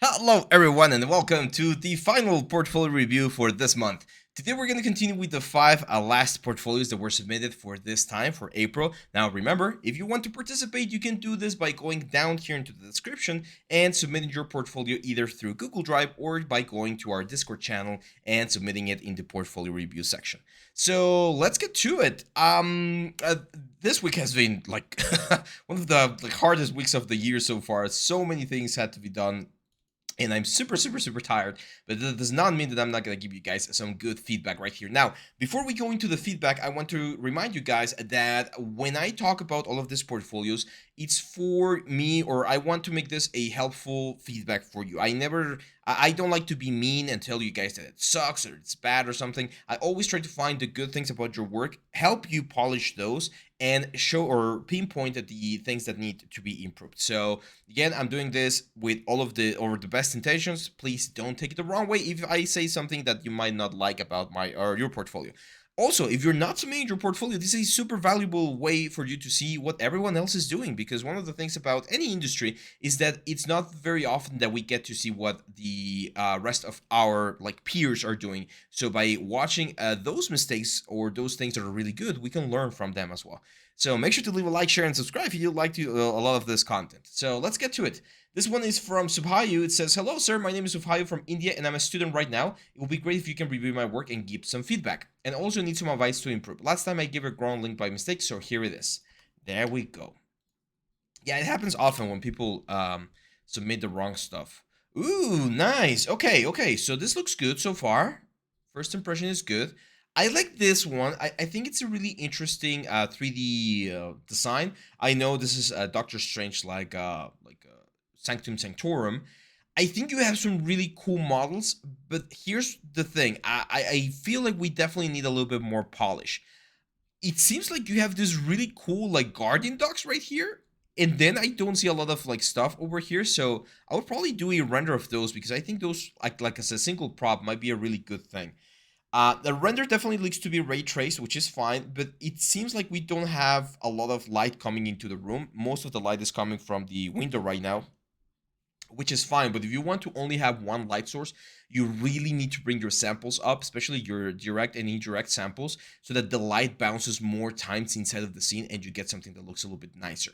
Hello everyone and welcome to the final portfolio review for this month. Today we're going to continue with the 5 last portfolios that were submitted for this time, for April. Now remember, if you want to participate, you can do this by going down here into the description and submitting your portfolio either through Google Drive or by going to our Discord channel and submitting it in the portfolio review section. So let's get to it. This week has been like one of the hardest weeks of the year so far. So many things had to be done and I'm super tired, but that does not mean that I'm not going to give you guys some good feedback right here. Now, before we go into the feedback, I want to remind you guys that when I talk about all of these portfolios, it's for me, or I want to make this a helpful feedback for you. I don't like to be mean and tell you guys that it sucks or it's bad or something. I always try to find the good things about your work, help you polish those, and show or pinpoint the things that need to be improved. So again, I'm doing this with all of the best intentions. Please don't take it the wrong way if I say something that you might not like about my or your portfolio. Also, if you're not submitting your portfolio, this is a super valuable way for you to see what everyone else is doing, because one of the things about any industry is that it's not very often that we get to see what the rest of our peers are doing. So by watching those mistakes or those things that are really good, we can learn from them as well. So make sure to leave a like, share, and subscribe if you like a lot of this content. So let's get to it. This one is from Subhayu. It says, "Hello, sir. My name is Subhayu from India, and I'm a student right now. It would be great if you can review my work and give some feedback. And also need some advice to improve. Last time I gave a ground link by mistake, so here it is." There we go. Yeah, it happens often when people submit the wrong stuff. Ooh, nice. Okay. So this looks good so far. First impression is good. I like this one. I think it's a really interesting 3D design. I know this is Doctor Strange like Sanctum Sanctorum. I think you have some really cool models, but here's the thing. I feel like we definitely need a little bit more polish. It seems like you have this really cool guardian dogs right here, and then I don't see a lot of stuff over here. So I would probably do a render of those, because I think those like as a single prop might be a really good thing. The render definitely looks to be ray traced, which is fine, but it seems like we don't have a lot of light coming into the room. Most of the light is coming from the window right now, which is fine. But if you want to only have one light source, you really need to bring your samples up, especially your direct and indirect samples, so that the light bounces more times inside of the scene and you get something that looks a little bit nicer.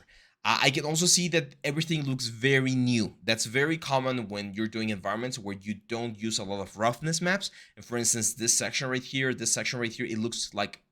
I can also see that everything looks very new. That's very common when you're doing environments where you don't use a lot of roughness maps. And for instance, this section right here, it looks like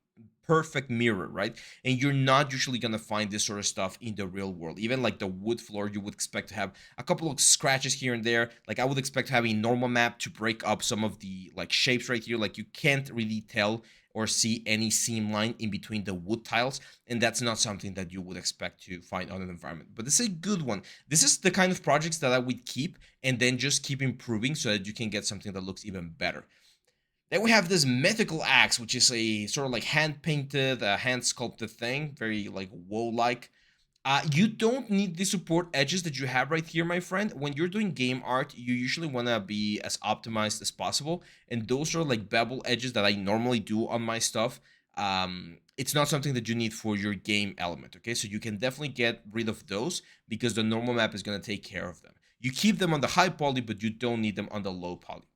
perfect mirror, right? And you're not usually gonna find this sort of stuff in the real world. Even like the wood floor, you would expect to have a couple of scratches here and there. Like I would expect to have a normal map to break up some of the shapes right here. Like you can't really tell or see any seam line in between the wood tiles, and that's not something that you would expect to find on an environment. But this is a good one. This is the kind of projects that I would keep and then just keep improving so that you can get something that looks even better. Then we have this mythical axe, which is a sort of hand painted, hand sculpted thing, very woe-like. You don't need the support edges that you have right here, my friend. When you're doing game art, you usually want to be as optimized as possible. And those are bevel edges that I normally do on my stuff. It's not something that you need for your game element, okay? So you can definitely get rid of those because the normal map is going to take care of them. You keep them on the high poly, but you don't need them on the low poly.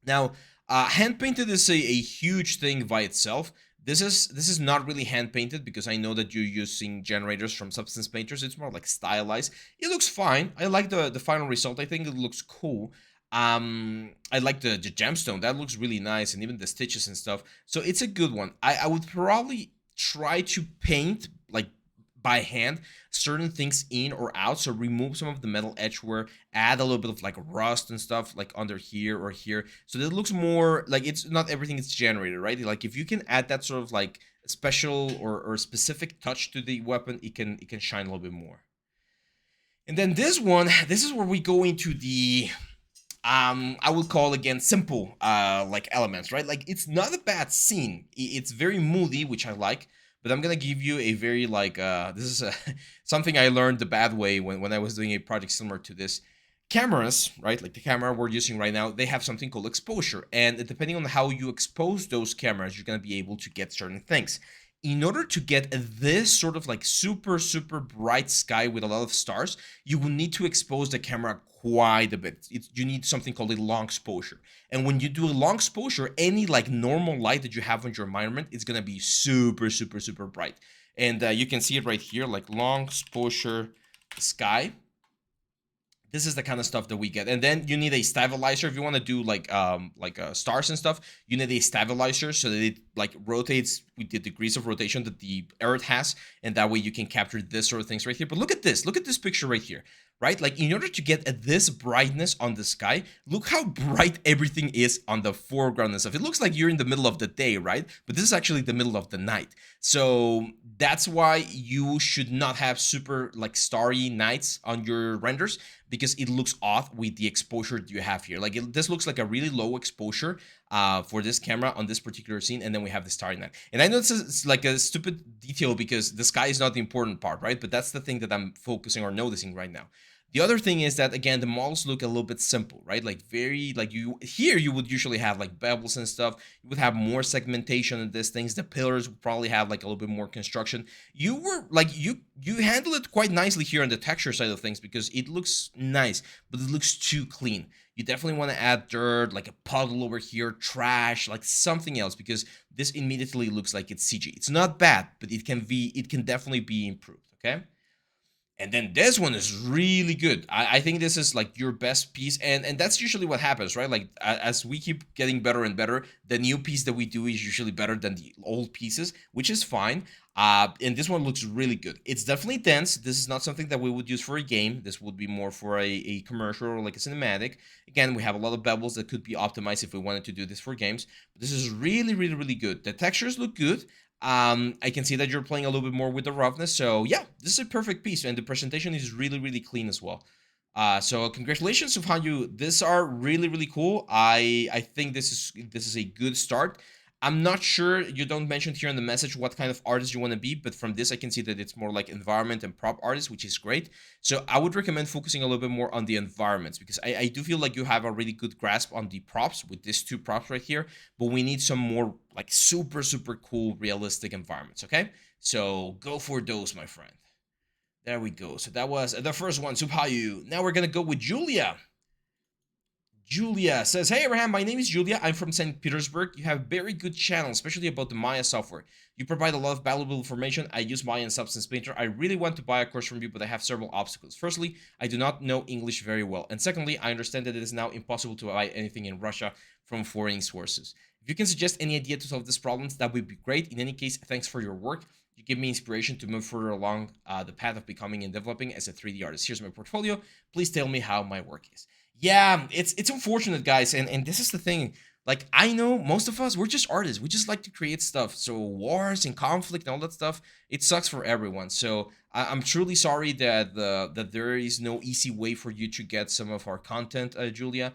Now, hand painted is a huge thing by itself. This is not really hand painted because I know that you're using generators from Substance Painters. It's more like stylized. It looks fine. I like the final result. I think it looks cool. I like the gemstone. That looks really nice, and even the stitches and stuff. So it's a good one. I would probably try to paint by hand certain things in or out, so remove some of the metal edgeware, add a little bit of rust and stuff under here or here, so that it looks more it's not everything is generated, right? If you can add that sort of special or specific touch to the weapon, it can shine a little bit more. And then this is where we go into the I would call again simple elements, right? It's not a bad scene. It's very moody, which I like. But I'm gonna give you a very this is something I learned the bad way when I was doing a project similar to this. Cameras, right? Like the camera we're using right now, they have something called exposure, and depending on how you expose those cameras, you're gonna be able to get certain things. in order to get this sort of like super, super bright sky with a lot of stars, you will need to expose the camera quite a bit. You need something called a long exposure. And when you do a long exposure, any like normal light that you have in your environment is going to be super, super, super bright. And you can see it right here, like long exposure sky. This is the kind of stuff that we get. And then you need a stabilizer if you want to do like stars and stuff. You need a stabilizer so that it like rotates with the degrees of rotation that the Earth has, and that way you can capture this sort of things right here. But look at this picture right here, right? Like in order to get this brightness on the sky, look how bright everything is on the foreground and stuff. It looks like you're in the middle of the day, right? But this is actually the middle of the night. So that's why you should not have super like starry nights on your renders, because it looks off with the exposure that you have here. Like this looks like a really low exposure for this camera on this particular scene, and then we have the starry night. And I know it's like a stupid detail because the sky is not the important part, right? But that's the thing that I'm focusing or noticing right now. The other thing is that, again, the models look a little bit simple, right? Like very, like you would usually have like bevels and stuff. You would have more segmentation in these things. The pillars would probably have like a little bit more construction. You were like, you handle it quite nicely here on the texture side of things because it looks nice, but it looks too clean. You definitely want to add dirt, like a puddle over here, trash, like something else, because this immediately looks like it's CG. It's not bad, but it can definitely be improved, okay? And then this one is really good. I think this is like your best piece, and that's usually what happens, right? Like as we keep getting better and better, the new piece that we do is usually better than the old pieces, which is fine. And this one looks really good. It's definitely dense. This is not something that we would use for a game. This would be more for a commercial or like a cinematic. Again, we have a lot of bevels that could be optimized if we wanted to do this for games. But this is really, really, really good. The textures look good. I can see that you're playing a little bit more with the roughness, so yeah, this is a perfect piece, and the presentation is really, really clean as well. So congratulations of how these are really, really cool. I think this is a good start. I'm not sure, you don't mention here in the message what kind of artist you want to be, but from this I can see that it's more like environment and prop artist, which is great. So I would recommend focusing a little bit more on the environments, because I do feel like you have a really good grasp on the props with these two props right here, but we need some more like super, super cool realistic environments, okay? So go for those, my friend. There we go. So that was the first one, Subhayu. Now we're gonna go with Julia. Julia says, hey Abraham, my name is Julia. I'm from St. Petersburg. You have very good channel, especially about the Maya software. You provide a lot of valuable information. I use Maya and Substance Painter. I really want to buy a course from you, but I have several obstacles. Firstly, I do not know English very well. And secondly, I understand that it is now impossible to buy anything in Russia from foreign sources. If you can suggest any idea to solve these problems, that would be great. In any case, thanks for your work. You give me inspiration to move further along the path of becoming and developing as a 3D artist. Here's my portfolio. Please tell me how my work is. Yeah, it's unfortunate, guys, and this is the thing. Like, I know most of us, we're just artists. We just like to create stuff. So wars and conflict and all that stuff, it sucks for everyone. So I'm truly sorry that that there is no easy way for you to get some of our content, Julia.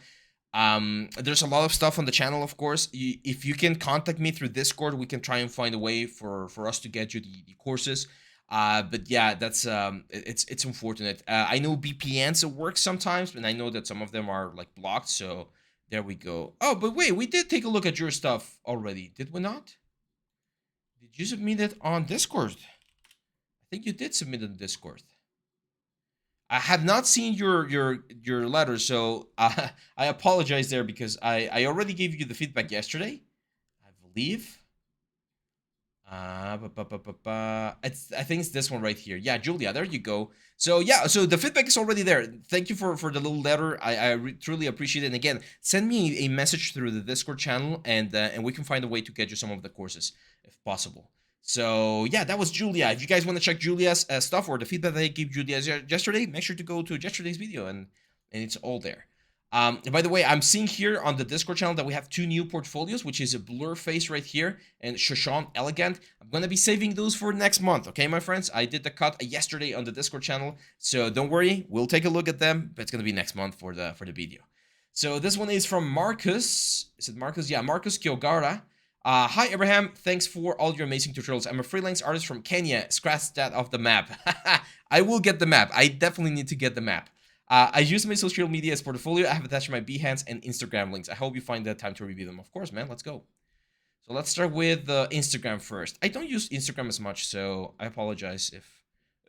There's a lot of stuff on the channel, of course. If you can contact me through Discord, we can try and find a way for us to get you the courses. But yeah, that's it's unfortunate. I know VPNs work sometimes, and I know that some of them are like blocked. So there we go. Oh, but wait, we did take a look at your stuff already, did we not? Did you submit it on Discord? I think you did submit it on Discord. I have not seen your letter, so I apologize there, because I already gave you the feedback yesterday, I believe. I think it's this one right here. Yeah, Julia, there you go. So yeah, so the feedback is already there. Thank you for the little letter. I truly appreciate it. And again, send me a message through the Discord channel, and we can find a way to get you some of the courses if possible. So yeah, that was Julia. If you guys want to check Julia's stuff or the feedback that I gave Julia yesterday, make sure to go to yesterday's video, and it's all there. By the way, I'm seeing here on the Discord channel that we have two new portfolios, which is a Blur Face right here and Shoshone Elegant. I'm going to be saving those for next month, okay, my friends? I did the cut yesterday on the Discord channel, so don't worry. We'll take a look at them, but it's going to be next month for the video. So this one is from Marcus. Is it Marcus? Yeah, Marcus Kyogara. Hi, Abraham. Thanks for all your amazing tutorials. I'm a freelance artist from Kenya. Scratch that off the map. I will get the map. I definitely need to get the map. I use my social media as portfolio. I have attached my Behance and Instagram links. I hope you find the time to review them. Of course, man. Let's go. So let's start with Instagram first. I don't use Instagram as much, so I apologize if...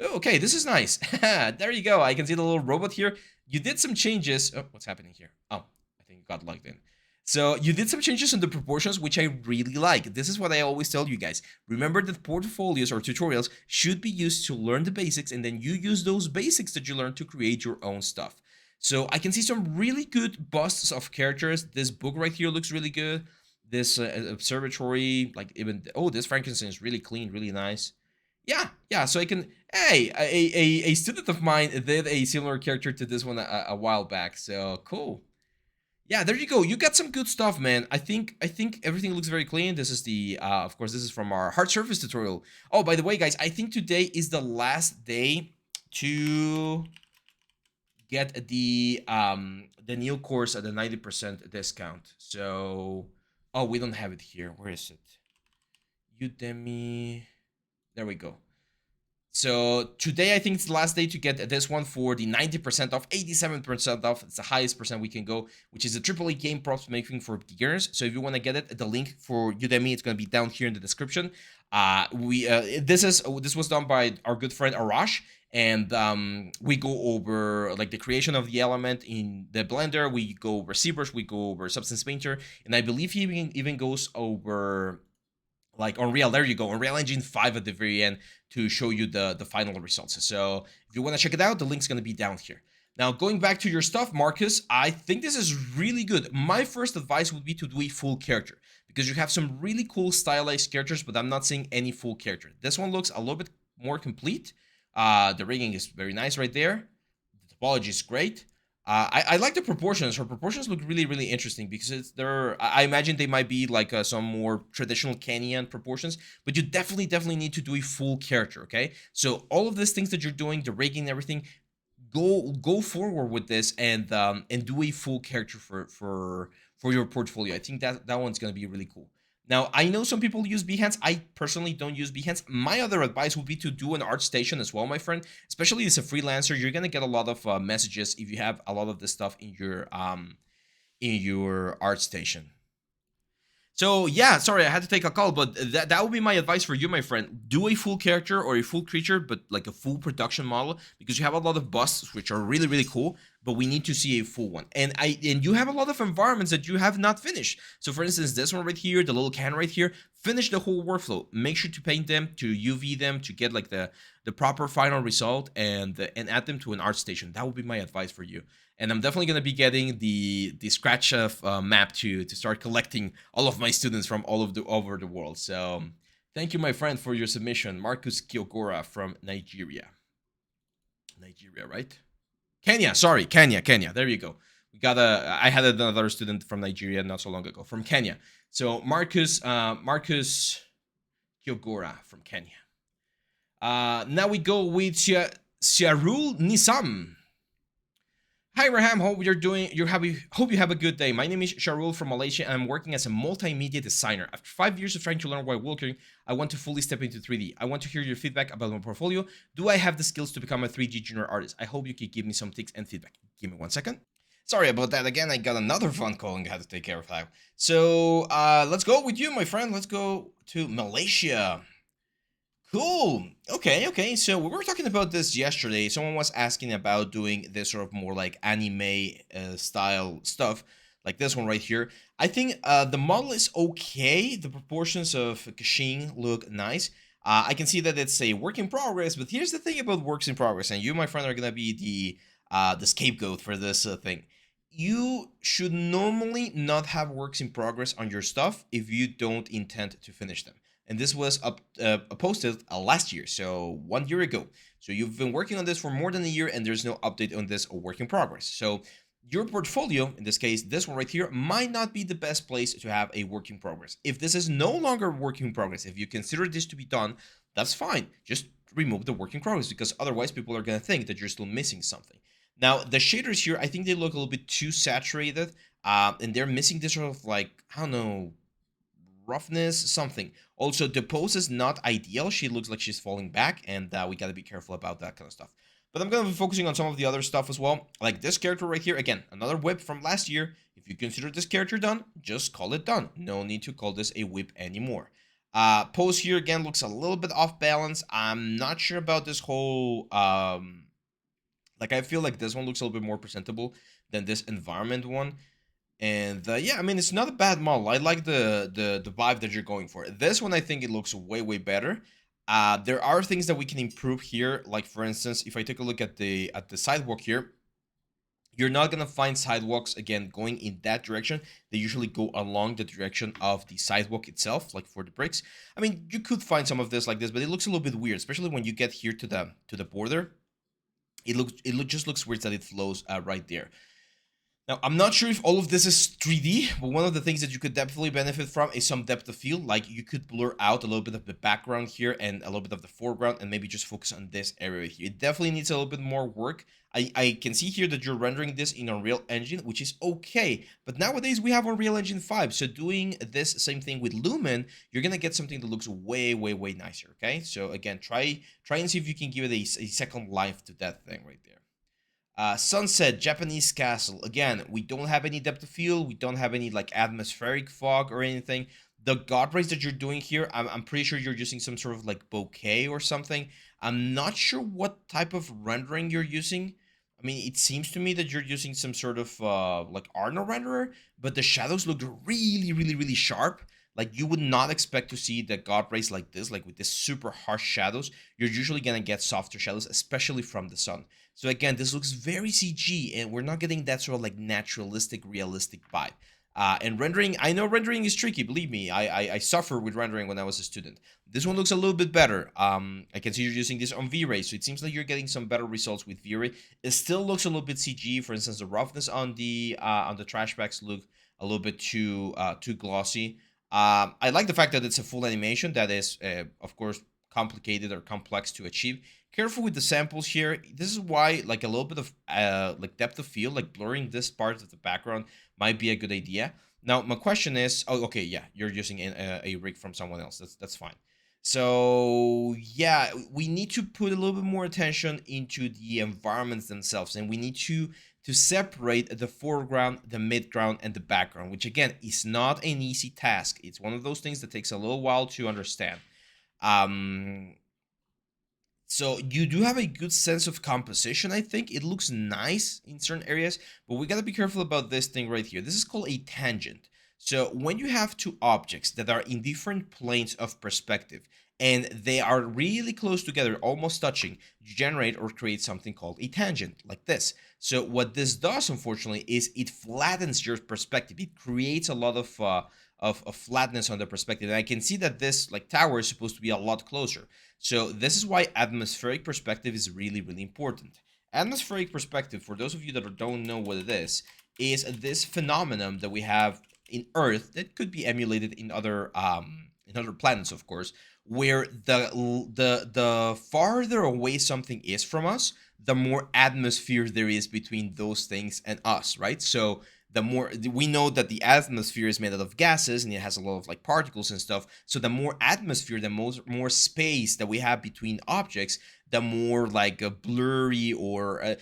Oh, okay, this is nice. There you go. I can see the little robot here. You did some changes. Oh, what's happening here? Oh, I think it got logged in. So you did some changes in the proportions, which I really like. This is what I always tell you guys. Remember that portfolios or tutorials should be used to learn the basics, and then you use those basics that you learn to create your own stuff. So I can see some really good busts of characters. This book right here looks really good. This observatory, like even, oh, this Frankenstein is really clean, really nice. Yeah, so I can, hey, a student of mine did a similar character to this one a while back, so cool. Yeah, there you go. You got some good stuff, man. I think everything looks very clean. This is the, of course, this is from our hard surface tutorial. Oh, by the way, guys, I think today is the last day to get the new course at a 90% discount. So, oh, we don't have it here. Where is it? Udemy. There we go. So today I think it's the last day to get this one for the 90% off, 87% off. It's the highest percent we can go, which is a AAA game props making for beginners. So if you want to get it, the link for Udemy, it's going to be down here in the description. This was done by our good friend Arash, and we go over like the creation of the element in the Blender. We go over ZBrush, we go over Substance Painter, and I believe he even goes over like Unreal. There you go, Unreal Engine 5 at the very end to show you the final results. So if you want to check it out, the link's going to be down here. Now, going back to your stuff, Marcus, I think this is really good. My first advice would be to do a full character, because you have some really cool stylized characters, but I'm not seeing any full character. This one looks a little bit more complete. The rigging is very nice right there. The topology is great. I like the proportions. Her proportions look really, really interesting because I imagine they might be like some more traditional Kenyan proportions, but you definitely need to do a full character, okay? So all of these things that you're doing, the rigging and everything, go forward with this and do a full character for your portfolio. I think that one's gonna be really cool. Now, I know some people use Behance. I personally don't use Behance. My other advice would be to do an art station as well, my friend. Especially as a freelancer, you're gonna get a lot of messages if you have a lot of this stuff in your art station. So yeah, sorry, I had to take a call, but that would be my advice for you, my friend. Do a full character or a full creature, but like a full production model, because you have a lot of busts which are really, really cool, but we need to see a full one. And you have a lot of environments that you have not finished. So for instance, this one right here, the little can right here, finish the whole workflow. Make sure to paint them, to UV them, to get like the proper final result, and add them to an art station. That would be my advice for you. And I'm definitely going to be getting the scratch map to start collecting all of my students from all over the world. So thank you, my friend, for your submission. Marcus Kiogora from Nigeria. Nigeria, right? Kenya, sorry, Kenya. There you go. I had another student from Nigeria not so long ago, from Kenya. So Marcus Kiogora from Kenya. Now we go with Sharul Nisam. Hi Raham, hope you have a good day. My name is Sharul from Malaysia, and I'm working as a multimedia designer. After 5 years of trying to learn while working, I want to fully step into 3D. I want to hear your feedback about my portfolio. Do I have the skills to become a 3D junior artist? I hope you could give me some tips and feedback. Give me 1 second. Sorry about that. Again, I got another phone call and had to take care of that. So let's go with you, my friend. Let's go to Malaysia. Cool. Okay. So we were talking about this yesterday. Someone was asking about doing this sort of more like anime style stuff, like this one right here. I think the model is okay. The proportions of Kashin look nice. I can see that it's a work in progress, but here's the thing about works in progress, and you, my friend, are gonna be the scapegoat for this thing. You should normally not have works in progress on your stuff if you don't intend to finish them. And this was posted last year, so 1 year ago. So you've been working on this for more than a year, and there's no update on this or work in progress. So your portfolio, in this case, this one right here, might not be the best place to have a work in progress. If this is no longer work in progress, if you consider this to be done, that's fine. Just remove the work in progress, because otherwise people are going to think that you're still missing something. Now, the shaders here, I think they look a little bit too saturated, and they're missing this sort of like, I don't know, roughness, something. Also, the pose is not ideal. She looks like she's falling back, and we got to be careful about that kind of stuff. But I'm going to be focusing on some of the other stuff as well. Like this character right here. Again, another whip from last year. If you consider this character done, just call it done. No need to call this a whip anymore. Pose here again looks a little bit off balance. I'm not sure about this whole like, I feel like this one looks a little bit more presentable than this environment one. And yeah, I mean, it's not a bad model. I like the vibe that you're going for. This one, I think it looks way better. There are things that we can improve here. Like, for instance, if I take a look at the sidewalk here, you're not gonna find sidewalks again going in that direction. They usually go along the direction of the sidewalk itself, like for the bricks. I mean, you could find some of this like this, but it looks a little bit weird, especially when you get here to the border. It just looks weird that it flows right there. Now, I'm not sure if all of this is 3D, but one of the things that you could definitely benefit from is some depth of field. Like, you could blur out a little bit of the background here and a little bit of the foreground and maybe just focus on this area here. It definitely needs a little bit more work. I can see here that you're rendering this in Unreal Engine, which is okay. But nowadays, we have Unreal Engine 5. So doing this same thing with Lumen, you're going to get something that looks way nicer, okay? So again, try and see if you can give it a second life to that thing right there. Sunset, Japanese castle. Again, we don't have any depth of field. We don't have any like atmospheric fog or anything. The god rays that you're doing here, I'm pretty sure you're using some sort of like bokeh or something. I'm not sure what type of rendering you're using. I mean, it seems to me that you're using some sort of like Arno renderer, but the shadows look really sharp. Like, you would not expect to see the god rays like this, like with this super harsh shadows. You're usually gonna get softer shadows, especially from the sun. So again, this looks very CG, and we're not getting that sort of like naturalistic, realistic vibe. And rendering, I know rendering is tricky, believe me. I suffered with rendering when I was a student. This one looks a little bit better. I can see you're using this on V-Ray, so it seems like you're getting some better results with V-Ray. It still looks a little bit CG. For instance, the roughness on the trash bags look a little bit too glossy. I like the fact that it's a full animation that is, of course, complicated or complex to achieve. Careful with the samples here. This is why, like, a little bit of like depth of field, like blurring this part of the background might be a good idea. Now, my question is, oh, okay, yeah, you're using a rig from someone else. That's fine. So yeah, we need to put a little bit more attention into the environments themselves, and we need to separate the foreground, the midground, and the background, which again is not an easy task. It's one of those things that takes a little while to understand. So you do have a good sense of composition, I think. It looks nice in certain areas, but we gotta be careful about this thing right here. This is called a tangent. So when you have two objects that are in different planes of perspective, and they are really close together, almost touching, you generate or create something called a tangent, like this. So what this does, unfortunately, is it flattens your perspective. It creates a lot of flatness on the perspective. And I can see that this like tower is supposed to be a lot closer. So this is why atmospheric perspective is really important. Atmospheric perspective, for those of you that don't know what it is this phenomenon that we have in Earth that could be emulated in other planets, of course, where the farther away something is from us, the more atmosphere there is between those things and us, right? So the more we know that the atmosphere is made out of gases and it has a lot of like particles and stuff. So the more atmosphere, the more space that we have between objects, the more like a blurry or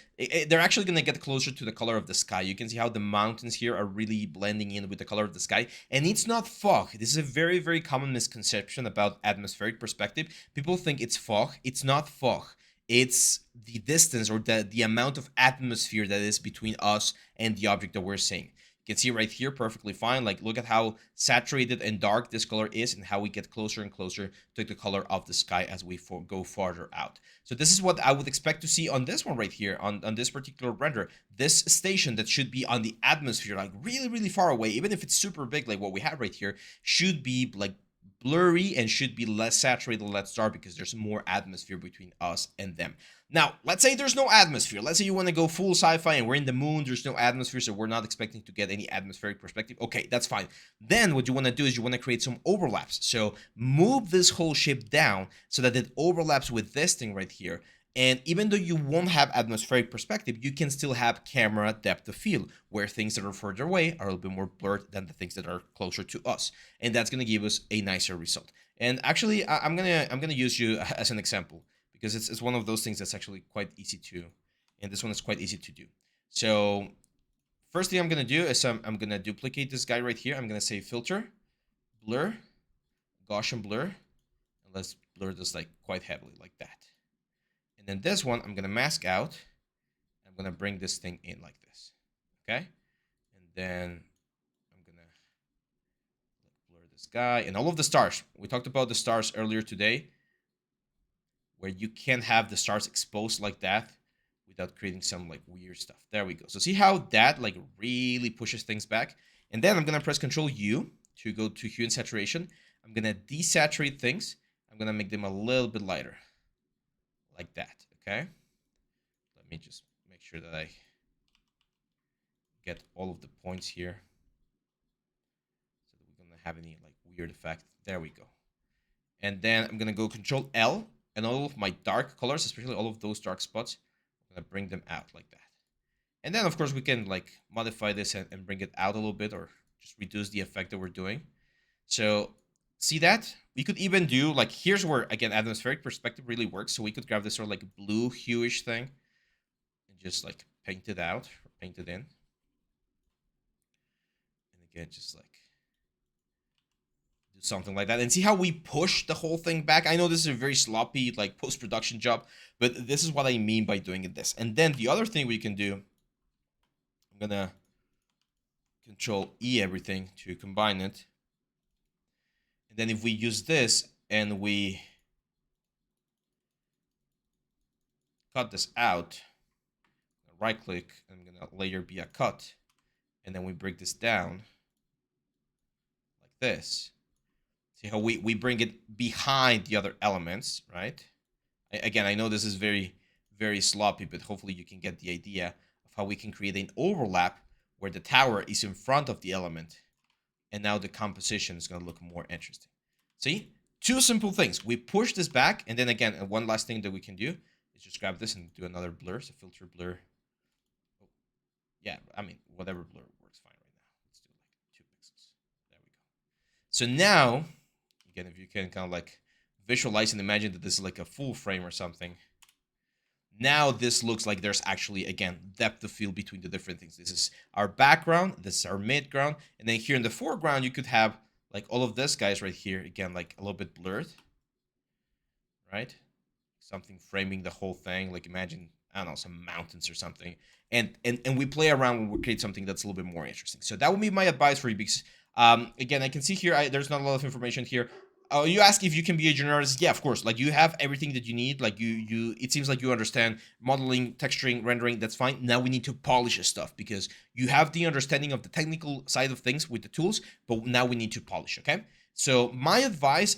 they're actually going to get closer to the color of the sky. You can see how the mountains here are really blending in with the color of the sky. And it's not fog. This is a very common misconception about atmospheric perspective. People think it's fog. It's not fog. It's the distance or the amount of atmosphere that is between us and the object that we're seeing. You can see right here perfectly fine. Like, look at how saturated and dark this color is and how we get closer and closer to the color of the sky as we go farther out. So this is what I would expect to see on this one right here, on this particular render. This station that should be on the atmosphere, like really far away, even if it's super big like what we have right here, should be like blurry and should be less saturated, less dark, because there's more atmosphere between us and them. Now, let's say there's no atmosphere. Let's say you want to go full sci-fi and we're in the moon, there's no atmosphere, so we're not expecting to get any atmospheric perspective. Okay, that's fine. Then what you want to do is you want to create some overlaps. So move this whole ship down so that it overlaps with this thing right here. And even though you won't have atmospheric perspective, you can still have camera depth of field, where things that are further away are a little bit more blurred than the things that are closer to us. And that's going to give us a nicer result. And actually, I'm gonna use you as an example, because it's one of those things that's actually quite easy to, and this one is quite easy to do. So first thing I'm going to do is I'm going to duplicate this guy right here. I'm going to say filter, blur, Gaussian blur, and let's blur this like quite heavily like that. And then this one, I'm going to mask out. I'm going to bring this thing in like this. Okay. And then I'm going to blur this guy and all of the stars. We talked about the stars earlier today, where you can't have the stars exposed like that without creating some like weird stuff. There we go. So see how that like really pushes things back. And then I'm going to press Control U to go to hue and saturation. I'm going to desaturate things. I'm going to make them a little bit lighter like that. Okay. Let me just make sure that I get all of the points here so that we don't have any like weird effect. There we go. And then I'm going to go Control L, and all of my dark colors, especially all of those dark spots, I'm going to bring them out like that. And then, of course, we can like modify this and bring it out a little bit, or just reduce the effect that we're doing. So see that? We could even do like, here's where, again, atmospheric perspective really works. So we could grab this sort of like blue hue-ish thing and just like paint it out or paint it in. And again, just like do something like that. And see how we push the whole thing back? I know this is a very sloppy like post-production job, but this is what I mean by doing it this. And then the other thing we can do, I'm gonna Control E everything to combine it. And then if we use this and we cut this out, right click, I'm gonna layer be a cut, and then we break this down like this. See how we bring it behind the other elements, right? Again, I know this is very, very sloppy, but hopefully you can get the idea of how we can create an overlap where the tower is in front of the element. And now the composition is going to look more interesting. See? Two simple things. We push this back, and then again, one last thing that we can do is just grab this and do another blur. So filter blur. Oh, yeah, I mean, whatever blur works fine right now. Let's do like 2 pixels. There we go. So now, again, if you can kind of like visualize and imagine that this is like a full frame or something. Now this looks like there's actually, again, depth of field between the different things. This is our background, this is our midground, and then here in the foreground, you could have like all of this guys right here, again, like a little bit blurred, right? Something framing the whole thing, like imagine, I don't know, some mountains or something. And we play around when we create something that's a little bit more interesting. So that would be my advice for you, because again, I can see here, there's not a lot of information here. You ask if you can be a junior artist. Yeah, of course. Like you have everything that you need. Like it seems like you understand modeling, texturing, rendering. That's fine. Now we need to polish this stuff because you have the understanding of the technical side of things with the tools, but now we need to polish. Okay. So my advice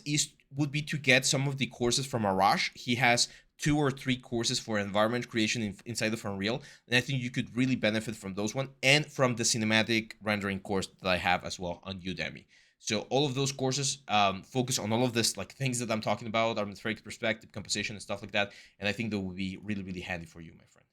would be to get some of the courses from Arash. He has 2 or 3 courses for environment creation inside of Unreal, and I think you could really benefit from those one and from the cinematic rendering course that I have as well on Udemy. So all of those courses focus on all of this, like things that I'm talking about, atmospheric perspective, composition, and stuff like that. And I think that will be really, really handy for you, my friend.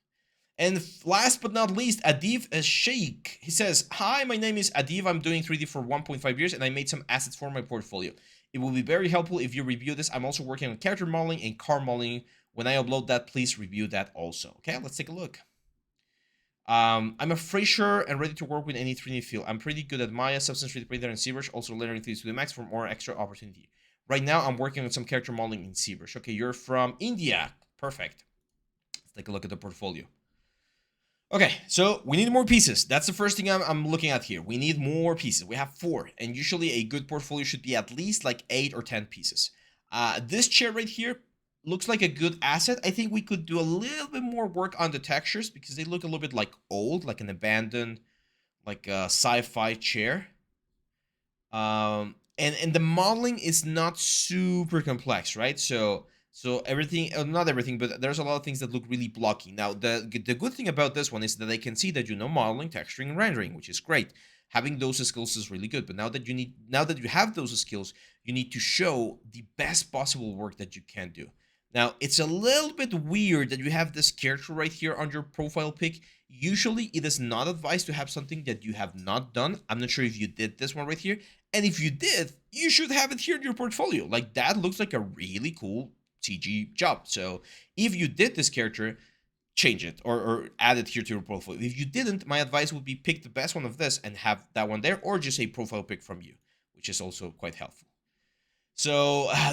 And last but not least, Adiv Sheikh. He says, "Hi, my name is Adiv. I'm doing 3D for 1.5 years, and I made some assets for my portfolio. It will be very helpful if you review this. I'm also working on character modeling and car modeling. When I upload that, please review that also." Okay, let's take a look. I'm a fresher and ready to work with any 3D field. I'm pretty good at Maya, Substance 3D Printer, and ZBrush, also learning 3D Studio Max for more extra opportunity. Right now, I'm working on some character modeling in ZBrush. Okay, you're from India. Perfect. Let's take a look at the portfolio. Okay, so we need more pieces. That's the first thing I'm looking at here. We need more pieces. We have 4, and usually a good portfolio should be at least like 8 or 10 pieces. This chair right here looks like a good asset. I think we could do a little bit more work on the textures because they look a little bit like old, like an abandoned, like a sci-fi chair. And the modeling is not super complex, right? So everything, not everything, but there's a lot of things that look really blocky. Now, the good thing about this one is that I can see that you know modeling, texturing, and rendering, which is great. Having those skills is really good. But now that you have those skills, you need to show the best possible work that you can do. Now, it's a little bit weird that you have this character right here on your profile pic. Usually, it is not advised to have something that you have not done. I'm not sure if you did this one right here. And if you did, you should have it here in your portfolio. Like, that looks like a really cool CG job. So, if you did this character, change it or add it here to your portfolio. If you didn't, my advice would be pick the best one of this and have that one there, or just a profile pic from you, which is also quite helpful. So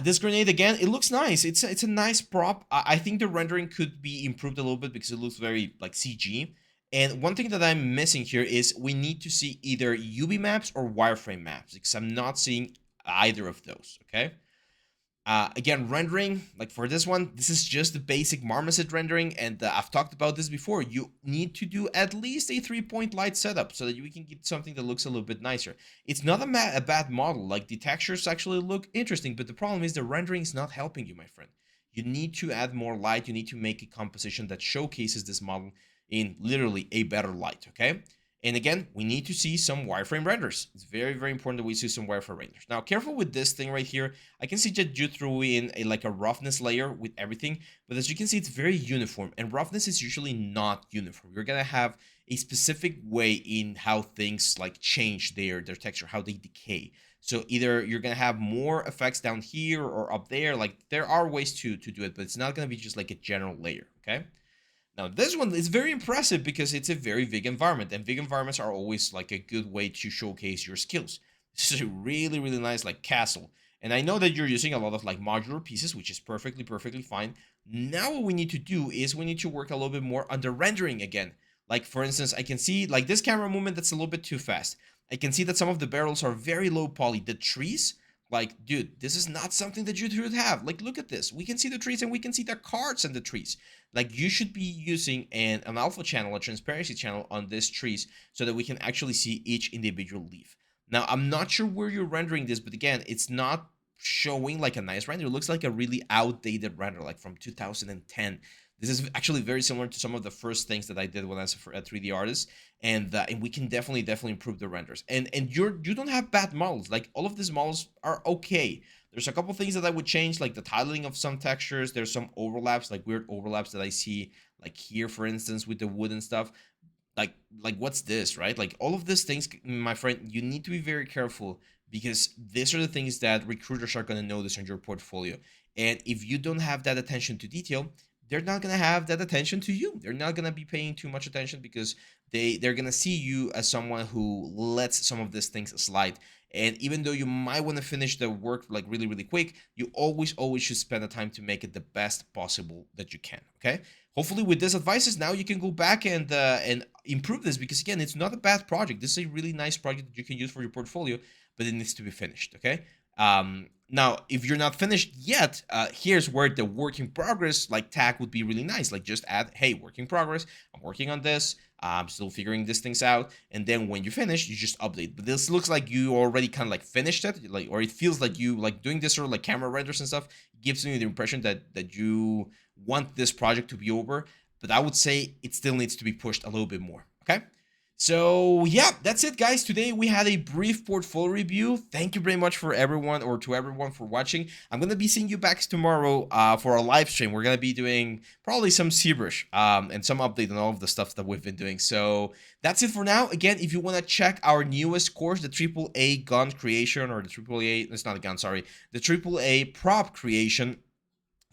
this grenade again, it looks nice. It's a nice prop. I think the rendering could be improved a little bit because it looks very like CG. And one thing that I'm missing here is we need to see either UV maps or wireframe maps because I'm not seeing either of those. Okay. Again, rendering, like for this one, this is just the basic marmoset rendering, and I've talked about this before. You need to do at least a 3-point light setup so that you can get something that looks a little bit nicer. It's not a bad model, like the textures actually look interesting, but the problem is the rendering is not helping you, my friend. You need to add more light, you need to make a composition that showcases this model in literally a better light, okay? And again, we need to see some wireframe renders. It's very, very important that we see some wireframe renders. Now, careful with this thing right here. I can see that you threw in like a roughness layer with everything, but as you can see, it's very uniform, and roughness is usually not uniform. You're gonna have a specific way in how things like change their texture, how they decay. So either you're gonna have more effects down here or up there. Like there are ways to do it, but it's not gonna be just like a general layer, okay? Now, this one is very impressive because it's a very big environment, and big environments are always like a good way to showcase your skills. This is a really, really nice like castle. And I know that you're using a lot of like modular pieces, which is perfectly fine. Now what we need to do is we need to work a little bit more on the rendering again. Like for instance, I can see like this camera movement that's a little bit too fast. I can see that some of the barrels are very low poly. The trees, like, dude, this is not something that you should have. Like, look at this. We can see the trees and we can see the cards in the trees. Like, you should be using an alpha channel, a transparency channel on these trees so that we can actually see each individual leaf. Now, I'm not sure where you're rendering this, but again, it's not showing like a nice render. It looks like a really outdated render, like from 2010. This is actually very similar to some of the first things that I did when I was a 3D artist, and we can definitely improve the renders. And you don't have bad models. Like all of these models are okay. There's a couple things that I would change, like the tiling of some textures. There's some overlaps, like weird overlaps that I see, like here, for instance, with the wood and stuff. Like what's this, right? Like all of these things, my friend, you need to be very careful because these are the things that recruiters are going to notice on your portfolio. And if you don't have that attention to detail, they're not going to have that attention to you. They're not going to be paying too much attention because they're going to see you as someone who lets some of these things slide. And even though you might want to finish the work like really quick, you always should spend the time to make it the best possible that you can. Okay. Hopefully with these advices, now you can go back and improve this, because again, it's not a bad project. This is a really nice project that you can use for your portfolio, but it needs to be finished. Okay. Now, if you're not finished yet, here's where the work in progress like tag would be really nice. Like just add, hey, work in progress. I'm working on this. I'm still figuring these things out. And then when you finish, you just update. But this looks like you already kind of like finished it, like, or it feels like you like doing this sort of like camera renders and stuff gives me the impression that you want this project to be over. But I would say it still needs to be pushed a little bit more. Okay. So yeah, that's it, guys. Today we had a brief portfolio review. Thank you very much for everyone, or to everyone, for watching. I'm gonna be seeing you back tomorrow for a live stream. We're gonna be doing probably some ZBrush and some update on all of the stuff that we've been doing. So that's it for now. Again, if you want to check our newest course, the AAA gun creation, or the AAA, it's not a gun, sorry, the AAA prop creation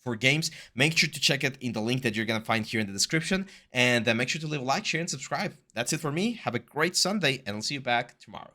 for games, make sure to check it in the link that you're going to find here in the description, and make sure to leave a like, share, and subscribe. That's it for me. Have a great Sunday, and I'll see you back tomorrow.